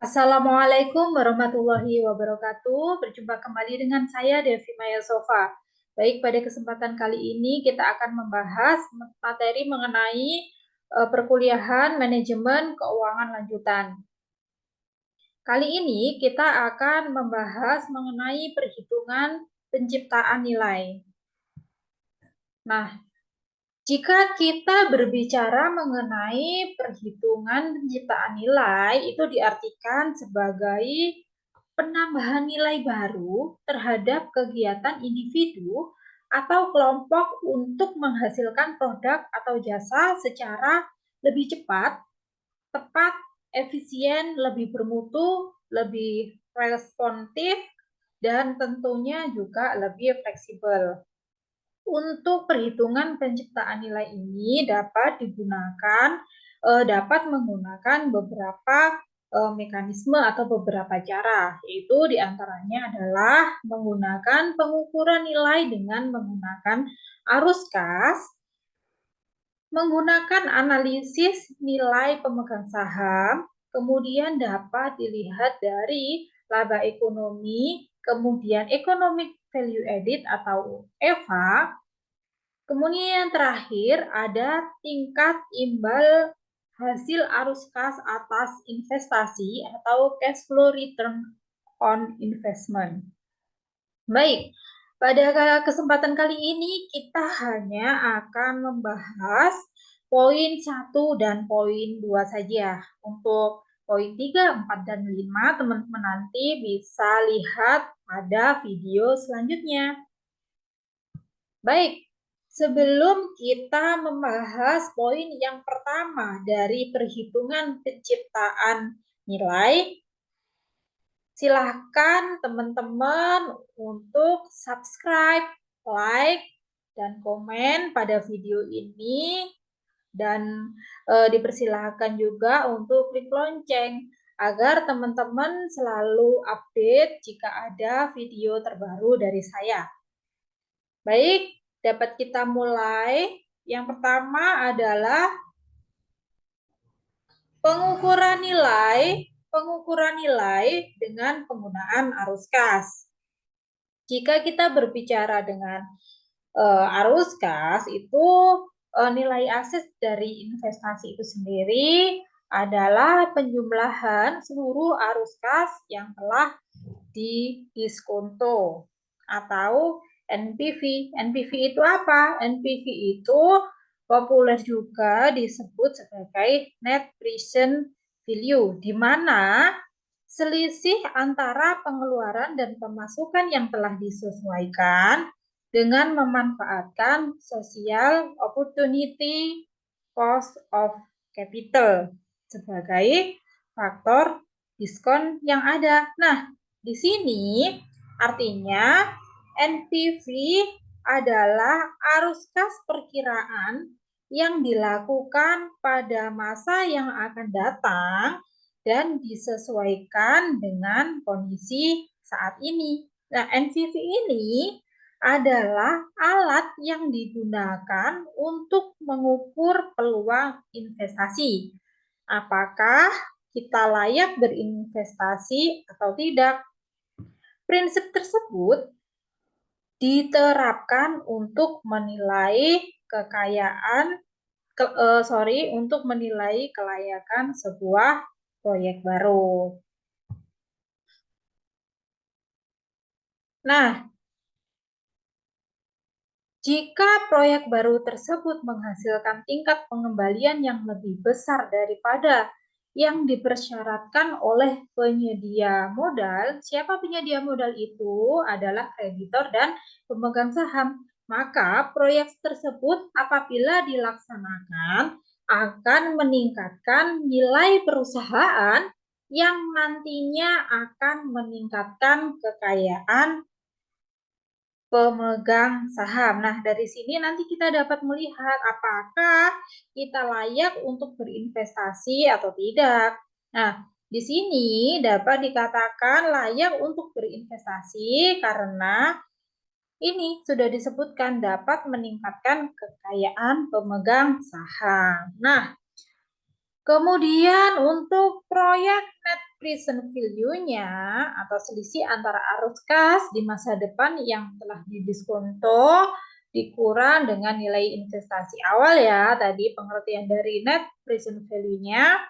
Assalamualaikum warahmatullahi wabarakatuh. Berjumpa kembali dengan saya Devi Maya Sofa. Baik, pada kesempatan kali ini kita akan membahas materi mengenai perkuliahan manajemen keuangan lanjutan. Kali ini kita akan membahas mengenai perhitungan penciptaan nilai. Nah, jika kita berbicara mengenai perhitungan penciptaan nilai, itu diartikan sebagai penambahan nilai baru terhadap kegiatan individu atau kelompok untuk menghasilkan produk atau jasa secara lebih cepat, tepat, efisien, lebih bermutu, lebih responsif, dan tentunya juga lebih fleksibel. Untuk perhitungan penciptaan nilai ini dapat menggunakan beberapa mekanisme atau beberapa cara, yaitu diantaranya adalah menggunakan pengukuran nilai dengan menggunakan arus kas, menggunakan analisis nilai pemegang saham, kemudian dapat dilihat dari laba ekonomi, kemudian economic value added atau EVA. Kemudian yang terakhir ada tingkat imbal hasil arus kas atas investasi atau cash flow return on investment. Baik, pada kesempatan kali ini kita hanya akan membahas poin 1 dan poin 2 saja. Untuk poin 3, 4, dan 5 teman-teman nanti bisa lihat pada video selanjutnya. Baik, sebelum kita membahas poin yang pertama dari perhitungan penciptaan nilai, silahkan teman-teman untuk subscribe, like, dan komen pada video ini, dan dipersilahkan juga untuk klik lonceng agar teman-teman selalu update jika ada video terbaru dari saya. Baik, dapat kita mulai. Yang pertama adalah pengukuran nilai dengan penggunaan arus kas. Jika kita berbicara dengan arus kas, itu nilai aset dari investasi itu sendiri adalah penjumlahan seluruh arus kas yang telah didiskonto atau NPV. NPV itu apa? NPV itu populer juga disebut sebagai net present value, di mana selisih antara pengeluaran dan pemasukan yang telah disesuaikan dengan memanfaatkan social opportunity cost of capital sebagai faktor diskon yang ada. Nah, di sini artinya NPV adalah arus kas perkiraan yang dilakukan pada masa yang akan datang dan disesuaikan dengan kondisi saat ini. Nah, NPV ini adalah alat yang digunakan untuk mengukur peluang investasi. Apakah kita layak berinvestasi atau tidak? Prinsip tersebut diterapkan untuk menilai kelayakan sebuah proyek baru. Nah, jika proyek baru tersebut menghasilkan tingkat pengembalian yang lebih besar daripada yang dipersyaratkan oleh penyedia modal, siapa penyedia modal itu adalah kreditor dan pemegang saham. Maka proyek tersebut apabila dilaksanakan akan meningkatkan nilai perusahaan yang nantinya akan meningkatkan kekayaan pemegang saham. Nah, dari sini nanti kita dapat melihat apakah kita layak untuk berinvestasi atau tidak. Nah, di sini dapat dikatakan layak untuk berinvestasi karena ini sudah disebutkan dapat meningkatkan kekayaan pemegang saham. Nah, kemudian untuk proyek net present value-nya atau selisih antara arus kas di masa depan yang telah didiskonto dikurang dengan nilai investasi awal ya, tadi pengertian dari net present value-nya.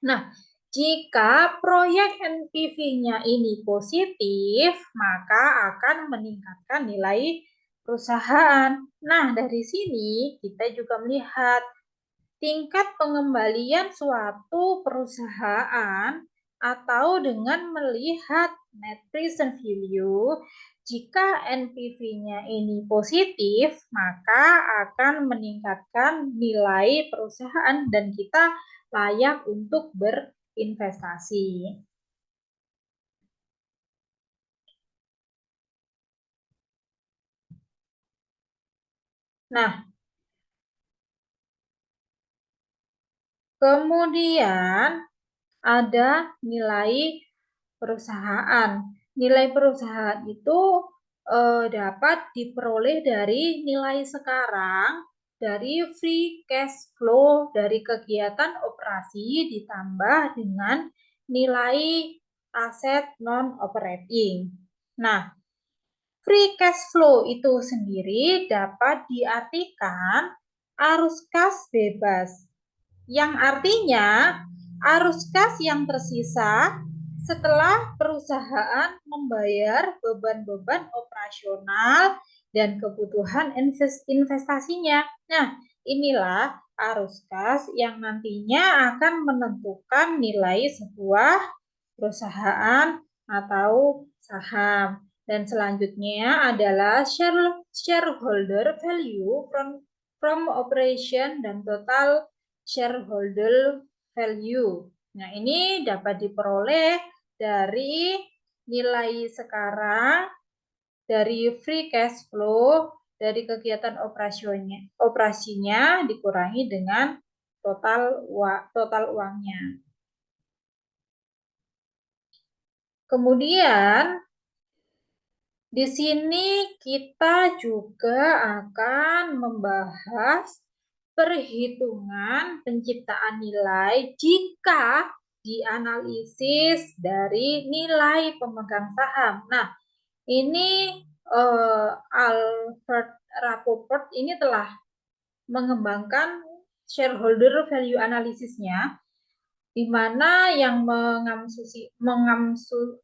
Nah, jika proyek NPV-nya ini positif, maka akan meningkatkan nilai perusahaan. Nah, dari sini kita juga melihat tingkat pengembalian suatu perusahaan atau dengan melihat net present value, jika NPV-nya ini positif, maka akan meningkatkan nilai perusahaan dan kita layak untuk berinvestasi. Nah, kemudian ada nilai perusahaan. Nilai perusahaan itu dapat diperoleh dari nilai sekarang, dari free cash flow dari kegiatan operasi ditambah dengan nilai aset non-operating. Nah, free cash flow itu sendiri dapat diartikan arus kas bebas, yang artinya arus kas yang tersisa setelah perusahaan membayar beban-beban operasional dan kebutuhan investasinya. Nah, inilah arus kas yang nantinya akan menentukan nilai sebuah perusahaan atau saham. Dan selanjutnya adalah shareholder value from operation dan total shareholder value. Nah, ini dapat diperoleh dari nilai sekarang, dari free cash flow, dari kegiatan operasinya dikurangi dengan total uangnya. Kemudian di sini kita juga akan membahas perhitungan penciptaan nilai jika dianalisis dari nilai pemegang saham. Nah, ini Alfred Rapoport ini telah mengembangkan shareholder value analysisnya, di mana yang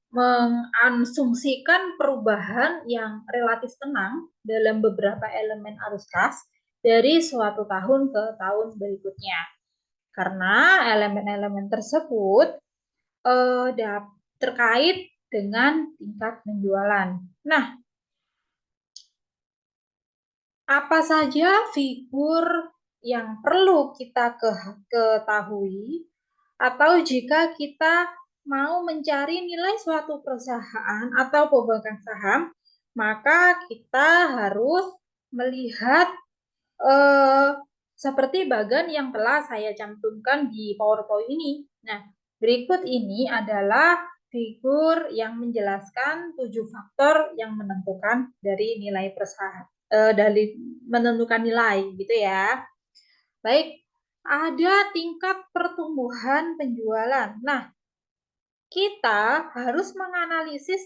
mengasumsikan perubahan yang relatif tenang dalam beberapa elemen arus kas dari suatu tahun ke tahun berikutnya. Karena elemen-elemen tersebut terkait dengan tingkat penjualan. Nah, apa saja figur yang perlu kita ketahui, atau jika kita mau mencari nilai suatu perusahaan atau pemegang saham, maka kita harus melihat seperti bagan yang telah saya cantumkan di PowerPoint ini. Nah, berikut ini adalah figur yang menjelaskan 7 faktor yang menentukan dari nilai perusahaan, dari menentukan nilai gitu ya. Baik, ada tingkat pertumbuhan penjualan. Nah, kita harus menganalisis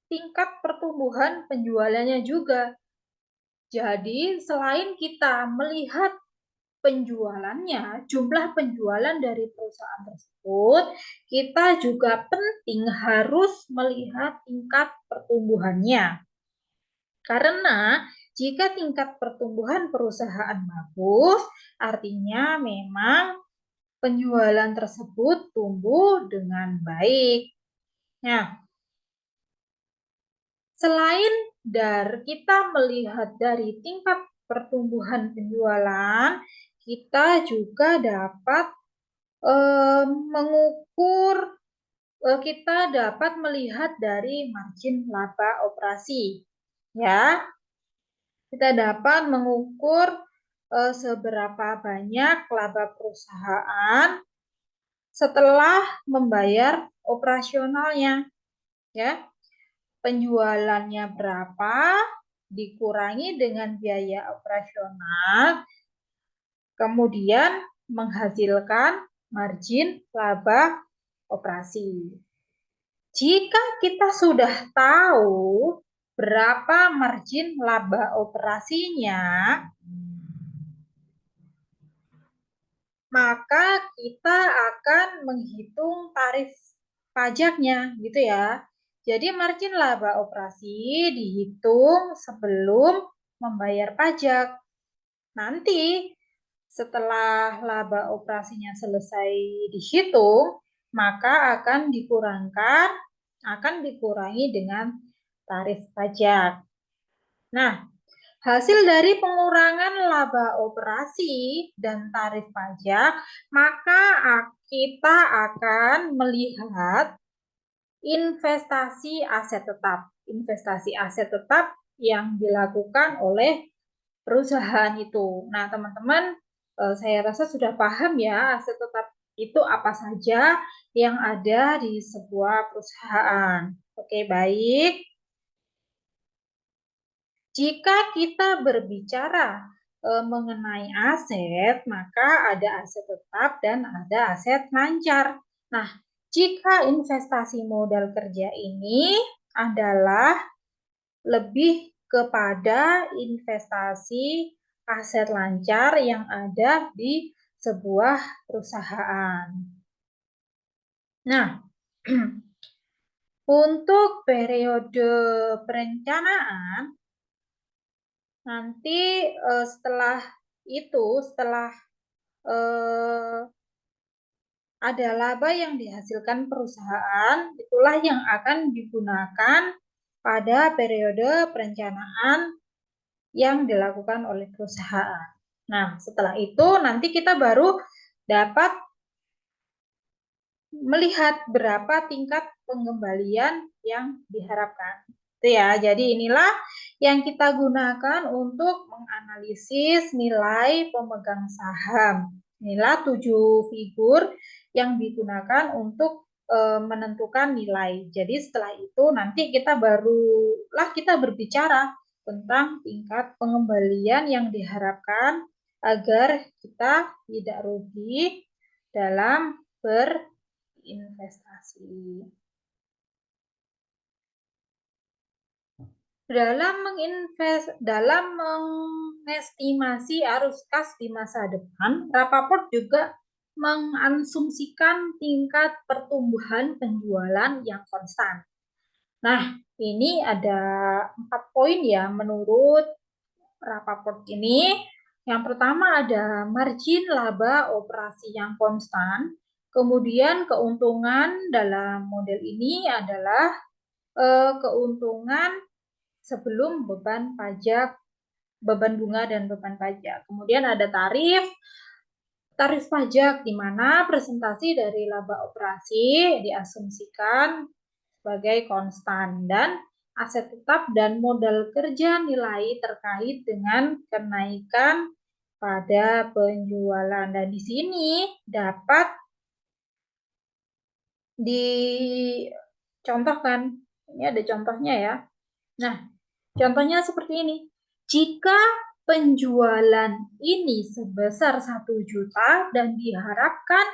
tingkat pertumbuhan penjualannya juga. Jadi, selain kita melihat penjualannya, jumlah penjualan dari perusahaan tersebut, kita juga penting harus melihat tingkat pertumbuhannya. Karena jika tingkat pertumbuhan perusahaan bagus, artinya memang penjualan tersebut tumbuh dengan baik. Nah, selain dari kita melihat dari tingkat pertumbuhan penjualan, kita juga dapat mengukur, kita dapat melihat dari margin laba operasi. Ya, kita dapat mengukur seberapa banyak laba perusahaan setelah membayar operasionalnya. Ya, penjualannya berapa dikurangi dengan biaya operasional, kemudian menghasilkan margin laba operasi. Jika kita sudah tahu berapa margin laba operasinya, maka kita akan menghitung tarif pajaknya, gitu ya. Jadi margin laba operasi dihitung sebelum membayar pajak. Nanti setelah laba operasinya selesai dihitung, maka akan dikurangi dengan tarif pajak. Nah, hasil dari pengurangan laba operasi dan tarif pajak, maka kita akan melihat investasi aset tetap. Investasi aset tetap yang dilakukan oleh perusahaan itu. Nah, teman-teman, saya rasa sudah paham ya aset tetap itu apa saja yang ada di sebuah perusahaan. Oke, baik. Jika kita berbicara mengenai aset, maka ada aset tetap dan ada aset lancar. Nah, jika investasi modal kerja ini adalah lebih kepada investasi aset lancar yang ada di sebuah perusahaan. Nah, untuk periode perencanaan, nanti setelah ada laba yang dihasilkan perusahaan, itulah yang akan digunakan pada periode perencanaan yang dilakukan oleh perusahaan. Nah, setelah itu nanti kita baru dapat melihat berapa tingkat pengembalian yang diharapkan. Itu ya. Jadi inilah yang kita gunakan untuk menganalisis nilai pemegang saham. Inilah 7 figur yang digunakan untuk menentukan nilai. Jadi setelah itu nanti kita berbicara tentang tingkat pengembalian yang diharapkan agar kita tidak rugi dalam berinvestasi. Dalam mengestimasi arus kas di masa depan, Rappaport juga mengasumsikan tingkat pertumbuhan penjualan yang konstan. Nah, ini ada 4 poin ya menurut Rappaport ini. Yang pertama ada margin laba operasi yang konstan. Kemudian keuntungan dalam model ini adalah keuntungan sebelum beban pajak, beban bunga dan beban pajak. Kemudian ada tarif pajak di mana presentasi dari laba operasi diasumsikan sebagai konstan dan aset tetap dan modal kerja nilai terkait dengan kenaikan pada penjualan. Dan di sini dapat dicontohkan. Ini ada contohnya ya. Nah, contohnya seperti ini. Jika penjualan ini sebesar 1 juta dan diharapkan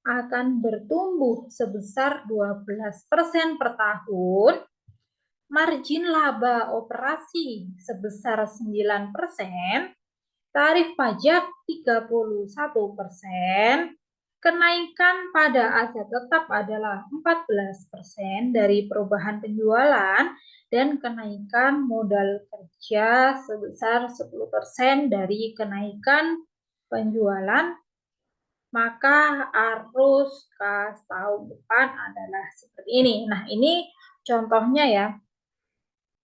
akan bertumbuh sebesar 12% per tahun, margin laba operasi sebesar 9%, tarif pajak 31%, kenaikan pada aset tetap adalah 14% dari perubahan penjualan, dan kenaikan modal kerja sebesar 10% dari kenaikan penjualan, maka arus kas tahun depan adalah seperti ini. Nah, ini contohnya ya.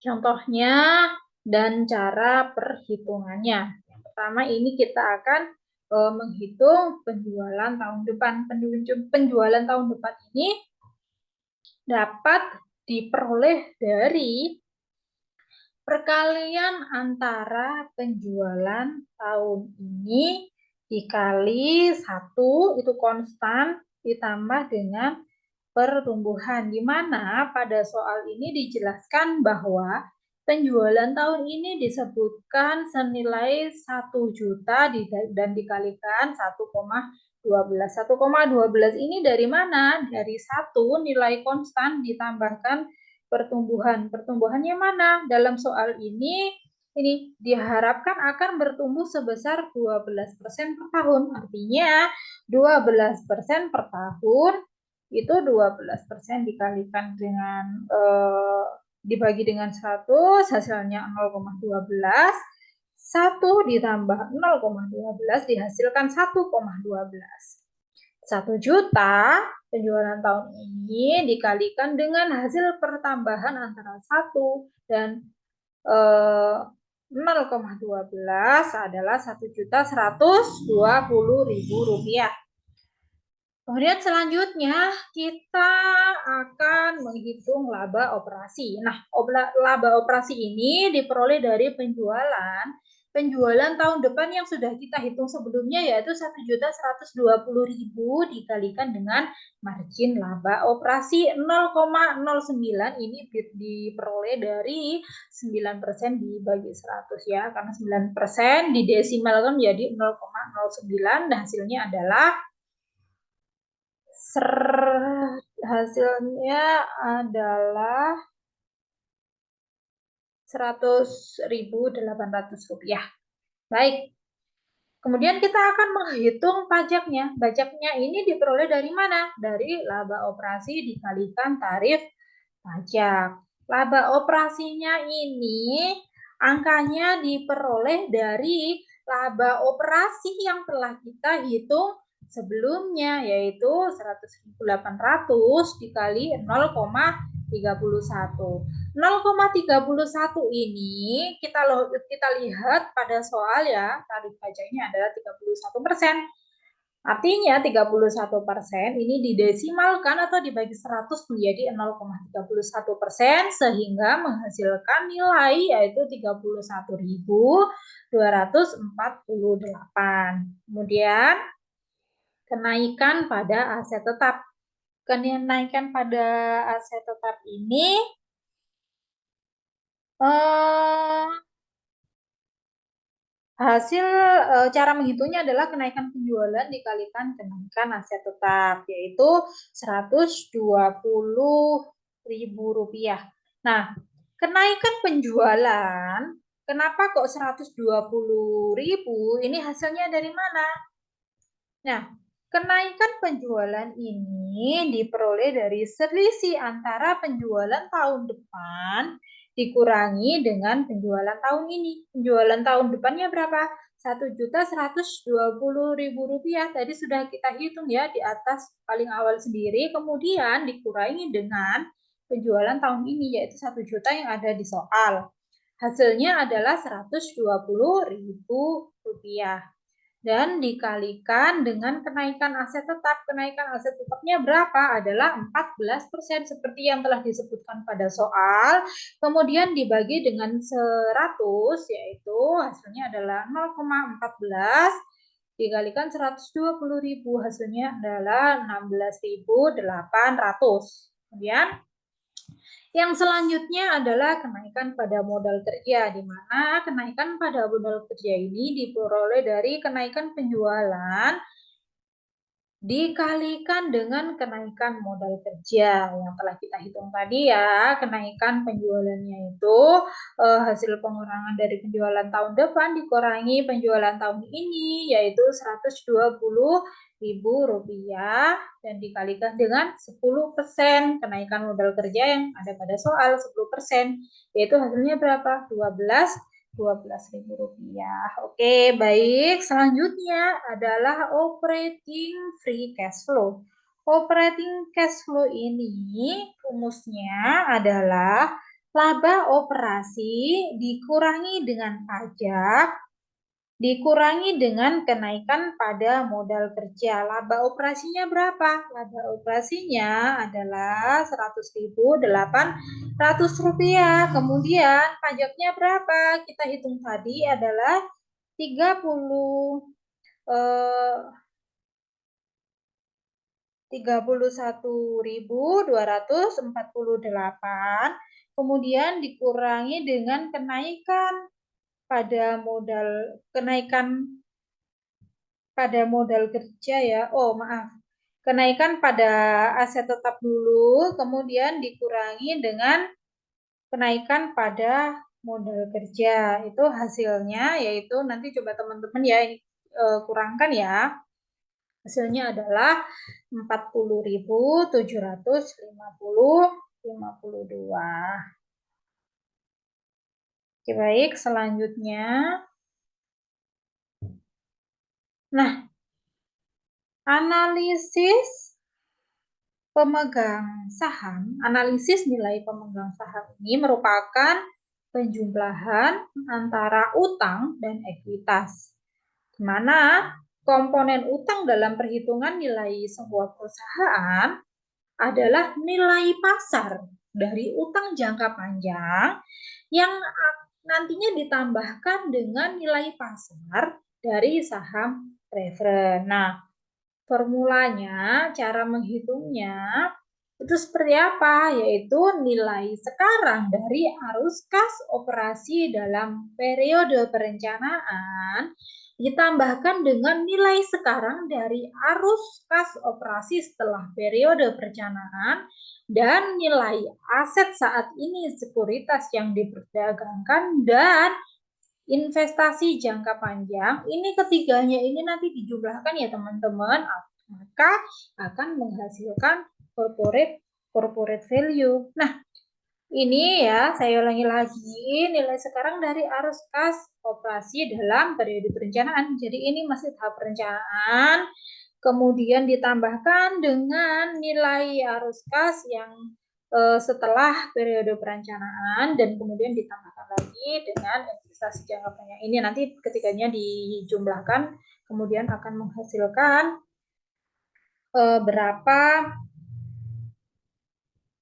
Contohnya dan cara perhitungannya. Yang pertama ini kita akan menghitung penjualan tahun depan. Penjualan tahun depan ini dapat diperoleh dari perkalian antara penjualan tahun ini dikali 1 itu konstan ditambah dengan pertumbuhan, di mana pada soal ini dijelaskan bahwa penjualan tahun ini disebutkan senilai 1 juta dan dikalikan 1,2 12. 1,12 ini dari mana? Dari 1 nilai konstan ditambahkan pertumbuhan. Pertumbuhannya mana? Dalam soal ini diharapkan akan bertumbuh sebesar 12% per tahun. Artinya 12% per tahun itu 12% dikalikan dengan dibagi dengan 100, hasilnya 0,12. 1 ditambah 0,12 dihasilkan 1,12. 1 juta penjualan tahun ini dikalikan dengan hasil pertambahan antara 1 dan 0,12 adalah 1.120.000 rupiah. Kemudian selanjutnya kita akan menghitung laba operasi. Nah, laba operasi ini diperoleh dari penjualan tahun depan yang sudah kita hitung sebelumnya, yaitu 1.120.000 dikalikan dengan margin laba operasi 0,09. Ini diperoleh dari 9% dibagi 100 ya, karena 9% didesimalkan menjadi 0,09 dan hasilnya adalah hasilnya adalah 100.800 rupiah. Baik. Kemudian kita akan menghitung pajaknya. Pajaknya ini diperoleh dari mana? Dari laba operasi dikalikan tarif pajak. Laba operasinya ini angkanya diperoleh dari laba operasi yang telah kita hitung sebelumnya, yaitu 100.800 dikali 0,31. 0,31 ini kita lihat pada soal ya, tarif pajaknya adalah 31%. Artinya 31% ini didesimalkan atau dibagi 100 menjadi 0,31% sehingga menghasilkan nilai yaitu 31.248. Kemudian kenaikan pada aset tetap. Kenaikan pada aset tetap ini hasil cara menghitungnya adalah kenaikan penjualan dikalikan kenaikan aset tetap, yaitu 120.000 rupiah. Nah, kenaikan penjualan, kenapa kok 120.000? Ini hasilnya dari mana? Nah, kenaikan penjualan ini diperoleh dari selisih antara penjualan tahun depan dikurangi dengan penjualan tahun ini. Penjualan tahun depannya berapa? 1.120.000 rupiah. Tadi sudah kita hitung ya di atas paling awal sendiri. Kemudian dikurangi dengan penjualan tahun ini yaitu 1 juta yang ada di soal. Hasilnya adalah 120.000 rupiah. Dan dikalikan dengan kenaikan aset tetap. Kenaikan aset tetapnya berapa? Adalah 14% seperti yang telah disebutkan pada soal. Kemudian dibagi dengan 100, yaitu hasilnya adalah 0,14 dikalikan 120.000, hasilnya adalah 16.800. Kemudian yang selanjutnya adalah kenaikan pada modal kerja, di mana kenaikan pada modal kerja ini diperoleh dari kenaikan penjualan dikalikan dengan kenaikan modal kerja yang telah kita hitung tadi ya. Kenaikan penjualannya itu hasil pengurangan dari penjualan tahun depan dikurangi penjualan tahun ini, yaitu 120.000 rupiah dan dikalikan dengan 10% kenaikan modal kerja yang ada pada soal 10%, yaitu hasilnya berapa? 12.000 rupiah. Oke, baik. Selanjutnya adalah operating free cash flow. Operating cash flow ini rumusnya adalah laba operasi dikurangi dengan pajak dikurangi dengan kenaikan pada modal kerja. Laba operasinya berapa? Laba operasinya adalah 100.800 rupiah. Kemudian pajaknya berapa? Kita hitung tadi adalah 31.248. Kemudian dikurangi dengan kenaikan pada modal, kenaikan pada modal kerja ya. Oh, maaf. Kenaikan pada aset tetap dulu, kemudian dikurangi dengan kenaikan pada modal kerja. Itu hasilnya yaitu nanti coba teman-teman ya ini kurangkan ya. Hasilnya adalah 40.750,52. Oke, baik, selanjutnya. Nah, analisis analisis nilai pemegang saham ini merupakan penjumlahan antara utang dan ekuitas, di mana komponen utang dalam perhitungan nilai sebuah perusahaan adalah nilai pasar dari utang jangka panjang yang nantinya ditambahkan dengan nilai pasar dari saham preferred. Nah, formulanya, cara menghitungnya itu seperti apa? Yaitu nilai sekarang dari arus kas operasi dalam periode perencanaan ditambahkan dengan nilai sekarang dari arus kas operasi setelah periode perencanaan dan nilai aset saat ini sekuritas yang diperdagangkan dan investasi jangka panjang, ini ketiganya ini nanti dijumlahkan ya teman-teman, maka akan menghasilkan corporate value. Nah, ini ya saya ulangi lagi, nilai sekarang dari arus kas operasi dalam periode perencanaan. Jadi ini masih tahap perencanaan, kemudian ditambahkan dengan nilai arus kas yang setelah periode perencanaan dan kemudian ditambahkan lagi dengan investasi jangka panjang. Ini nanti ketiganya dijumlahkan kemudian akan menghasilkan berapa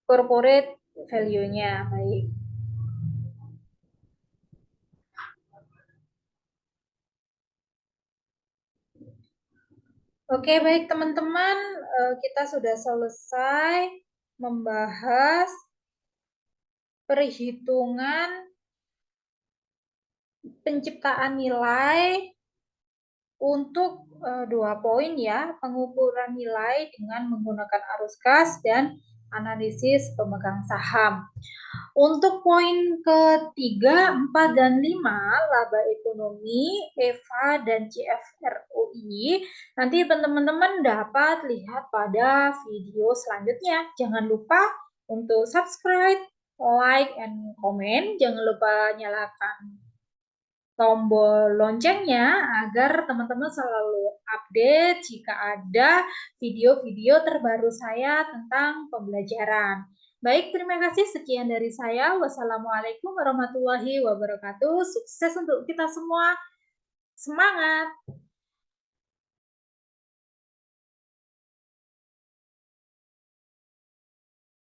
corporate value-nya. Baik. Oke, baik teman-teman, kita sudah selesai membahas perhitungan penciptaan nilai untuk 2 poin ya, pengukuran nilai dengan menggunakan arus kas dan analisis pemegang saham. Untuk poin ketiga, 4, dan 5, laba ekonomi, EVA, dan CFROI, nanti teman-teman dapat lihat pada video selanjutnya. Jangan lupa untuk subscribe, like, and comment. Jangan lupa nyalakan tombol loncengnya agar teman-teman selalu update jika ada video-video terbaru saya tentang pembelajaran. Baik, terima kasih. Sekian dari saya. Wassalamualaikum warahmatullahi wabarakatuh. Sukses untuk kita semua. Semangat!